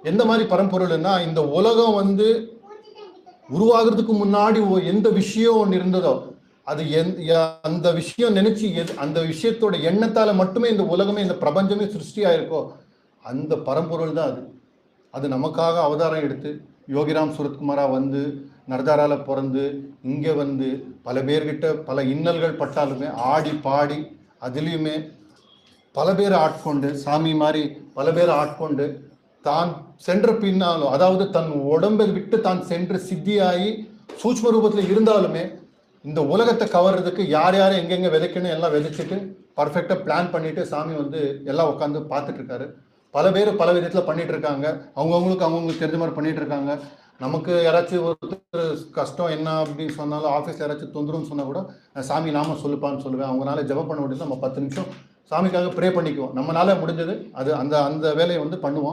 எந்த மாதிரி பரம்பொருள்னா, இந்த உலகம் வந்து உருவாகிறதுக்கு முன்னாடி எந்த விஷயம் ஒன்று இருந்ததோ அது அந்த விஷயம் நினைச்சு அந்த விஷயத்தோட எண்ணத்தால மட்டுமே இந்த உலகமே இந்த பிரபஞ்சமே சிருஷ்டியாயிருக்கோ அந்த பரம்பொருள் தான் அது. அது நமக்காக அவதாரம் எடுத்து யோகிராம் சுரத்குமாரா வந்து நர்தாரால பிறந்து இங்கே வந்து பல பேர்கிட்ட பல இன்னல்கள் பட்டாலுமே ஆடி பாடி அதுலேயுமே பல பேரை ஆட்கொண்டு சாமி மாதிரி பல பேரை ஆட்கொண்டு தான் சென்ற பின்னாலும், அதாவது தன் உடம்பை விட்டு தான் சென்று சித்தியாகி சூட்ச்ம ரூபத்தில் இருந்தாலுமே இந்த உலகத்தை கவர்றதுக்கு யார் யார் எங்கெங்கே விதைக்கணும் எல்லாம் விதைச்சிட்டு பர்ஃபெக்டாக பிளான் பண்ணிட்டு சாமி வந்து எல்லாம் உட்காந்து பார்த்துட்டு இருக்காரு. பல பேர் பல விதத்தில் பண்ணிட்டு இருக்காங்க. அவங்கவுங்களுக்கு தெரிஞ்ச மாதிரி பண்ணிட்டு இருக்காங்க. நமக்கு யாராச்சும் ஒருத்தர் கஷ்டம் என்ன அப்படின்னு சொன்னாலும், ஆஃபீஸில் யாராச்சும் தொந்தரவுன்னு சொன்னால் கூட சாமி நாம சொல்லுப்பான்னு சொல்லுவேன். அவங்களால ஜெபம் பண்ண முடியாது, நம்ம 10 நிமிஷம் சாமிக்காக ப்ரே பண்ணிக்குவோம். நம்மளால முடிஞ்சது அது அந்த அந்த வேலையை வந்து பண்ணுவோம்.